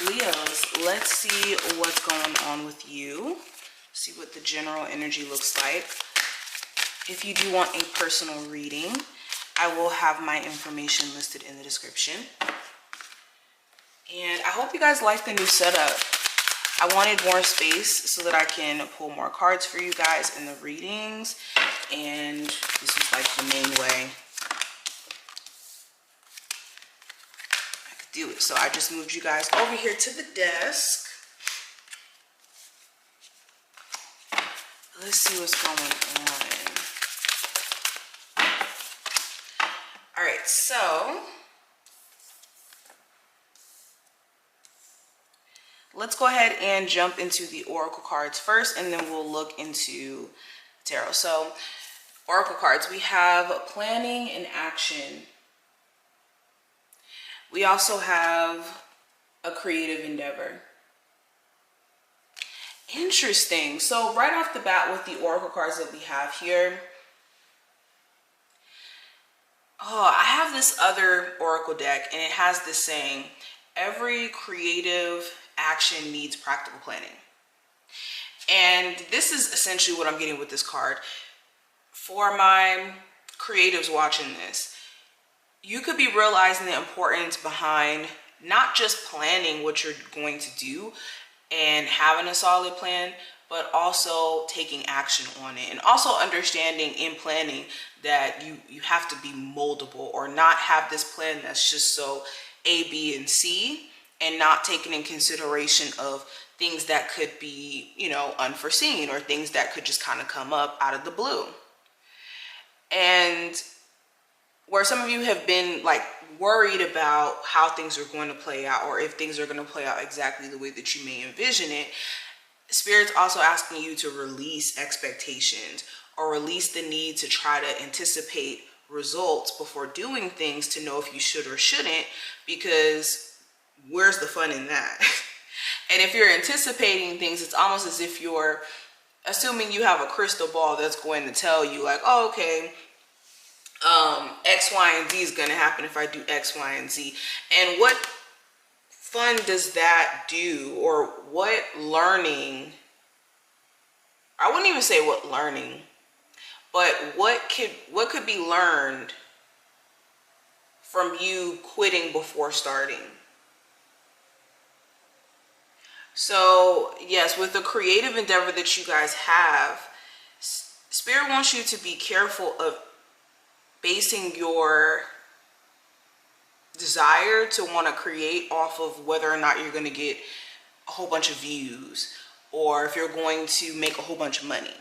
Leos, let's see what's going on with you. See what the general energy looks like. If you do want a personal reading, I will have my information listed in the description. And I hope you guys like the new setup. I wanted more space so that I can pull more cards for you guys in the readings. And this was like the main way I could do it. So I just moved you guys over here to the desk. Let's see what's going on. All right, so let's go ahead and jump into the oracle cards first, and then we'll look into tarot. So oracle cards, we have planning and action. We also have a creative endeavor. Interesting. So right off the bat with the oracle cards that we have here, I have this other oracle deck, and it has this saying, every creative action needs practical planning. And this is essentially what I'm getting with this card. For my creatives watching this, you could be realizing the importance behind not just planning what you're going to do and having a solid plan, but also taking action on it, and also understanding in planning that you have to be moldable, or not have this plan that's just so A, B, and C, and not taking in consideration of things that could be, you know, unforeseen, or things that could just kind of come up out of the blue. And where some of you have been like worried about how things are going to play out, or if things are going to play out exactly the way that you may envision it, Spirit's also asking you to release expectations, or release the need to try to anticipate results before doing things to know if you should or shouldn't, because where's the fun in that? And if you're anticipating things, it's almost as if you're assuming you have a crystal ball that's going to tell you like, oh, okay, X, Y, and Z is going to happen if I do X, Y, and Z. And what fun does that do, or what learning, I wouldn't even say what learning, but what could be learned from you quitting before starting? So yes, with the creative endeavor that you guys have, Spirit wants you to be careful of basing your desire to want to create off of whether or not you're going to get a whole bunch of views, or if you're going to make a whole bunch of money,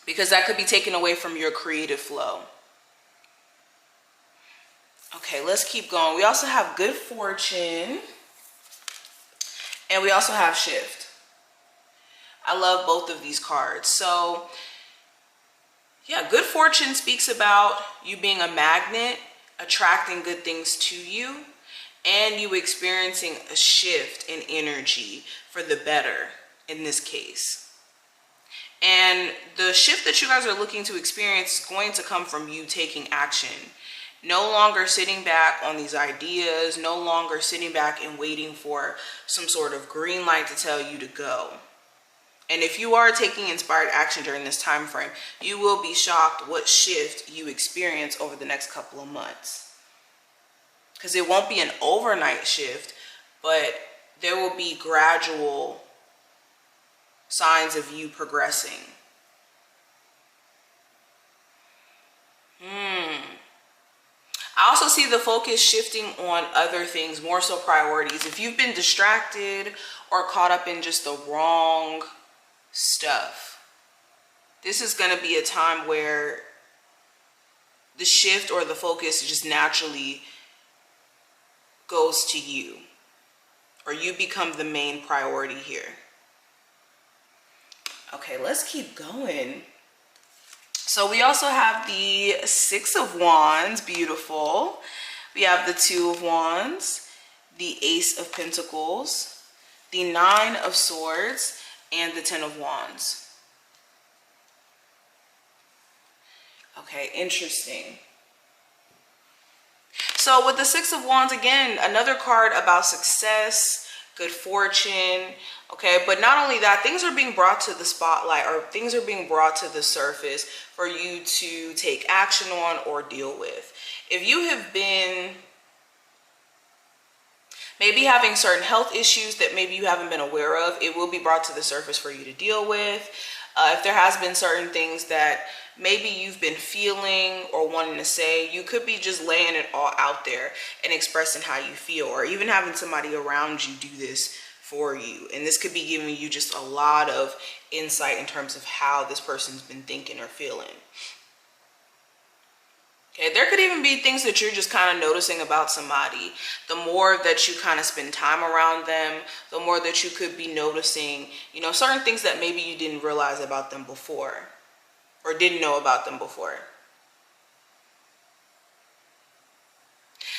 because that could be taken away from your creative flow. Okay, let's keep going. We also have good fortune, and we also have shift. I love both of these cards. So yeah, good fortune speaks about you being a magnet, attracting good things to you, and you experiencing a shift in energy for the better in this case. And the shift that you guys are looking to experience is going to come from you taking action. No longer sitting back on these ideas, no longer sitting back and waiting for some sort of green light to tell you to go. And if you are taking inspired action during this time frame, you will be shocked what shift you experience over the next couple of months. Because it won't be an overnight shift, but there will be gradual signs of you progressing. I also see the focus shifting on other things, more so priorities. If you've been distracted or caught up in just the wrong stuff, this is going to be a time where the shift or the focus just naturally goes to you, or you become the main priority here. Okay, let's keep going. So we also have the Six of Wands, beautiful. We have the Two of Wands, the Ace of Pentacles, the Nine of Swords, and the Ten of Wands. Okay, interesting. So with the Six of Wands, again, another card about success, good fortune, okay? But not only that, things are being brought to the spotlight, or things are being brought to the surface for you to take action on or deal with. If you have been maybe having certain health issues that maybe you haven't been aware of, it will be brought to the surface for you to deal with. If there has been certain things that maybe you've been feeling or wanting to say, you could be just laying it all out there and expressing how you feel, or even having somebody around you do this for you. And this could be giving you just a lot of insight in terms of how this person's been thinking or feeling. Okay, there could even be things that you're just kind of noticing about somebody. The more that you kind of spend time around them, the more that you could be noticing, you know, certain things that maybe you didn't realize about them before, or didn't know about them before.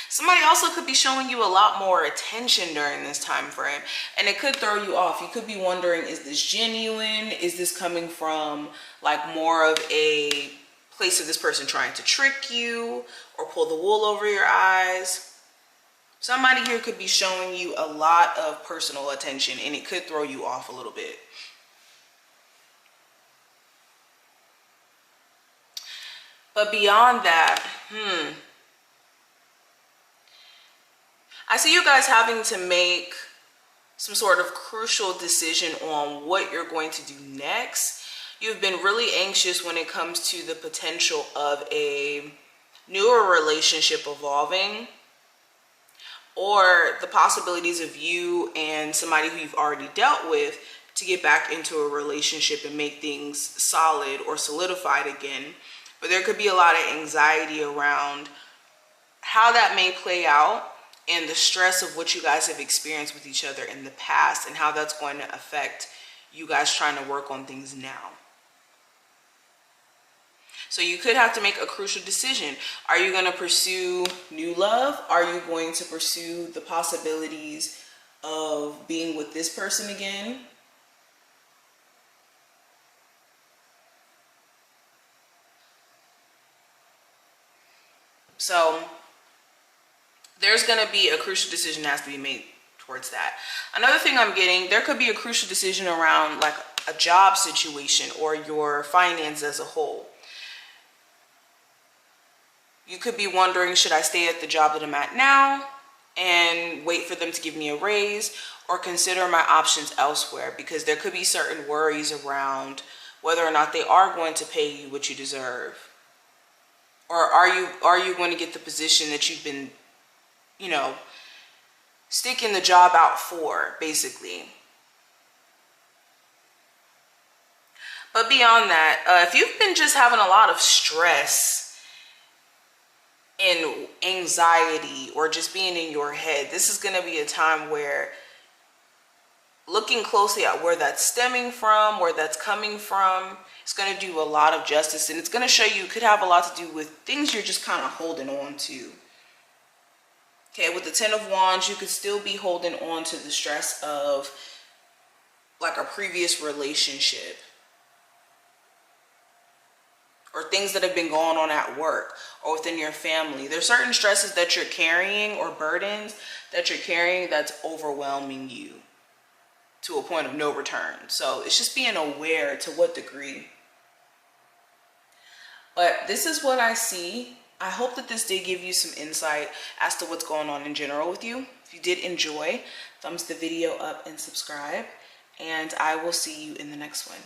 Somebody also could be showing you a lot more attention during this time frame, and it could throw you off. You could be wondering, is this genuine? Is this coming from like more of a place of this person trying to trick you or pull the wool over your eyes? Somebody here could be showing you a lot of personal attention, and it could throw you off a little bit. But beyond that, I see you guys having to make some sort of crucial decision on what you're going to do next. You've been really anxious when it comes to the potential of a newer relationship evolving, or the possibilities of you and somebody who you've already dealt with to get back into a relationship and make things solid or solidified again. But there could be a lot of anxiety around how that may play out, and the stress of what you guys have experienced with each other in the past, and how that's going to affect you guys trying to work on things now. So you could have to make a crucial decision. Are you going to pursue new love? Are you going to pursue the possibilities of being with this person again? So there's going to be a crucial decision that has to be made towards that. Another thing I'm getting, there could be a crucial decision around like a job situation or your finance as a whole. You could be wondering, should I stay at the job that I'm at now and wait for them to give me a raise, or consider my options elsewhere? Because there could be certain worries around whether or not they are going to pay you what you deserve. Or are you going to get the position that you've been, you know, sticking the job out for, basically. But beyond that, if you've been just having a lot of stress and anxiety, or just being in your head, this is going to be a time where looking closely at where that's stemming from, where that's coming from, it's going to do a lot of justice, and it's going to show you it could have a lot to do with things you're just kind of holding on to. Okay, with the Ten of Wands, you could still be holding on to the stress of like a previous relationship, or things that have been going on at work or within your family. There's certain stresses that you're carrying, or burdens that you're carrying, that's overwhelming you to a point of no return. So it's just being aware to what degree. But this is what I see. I hope that this did give you some insight as to what's going on in general with you. If you did enjoy, thumbs the video up and subscribe, and I will see you in the next one.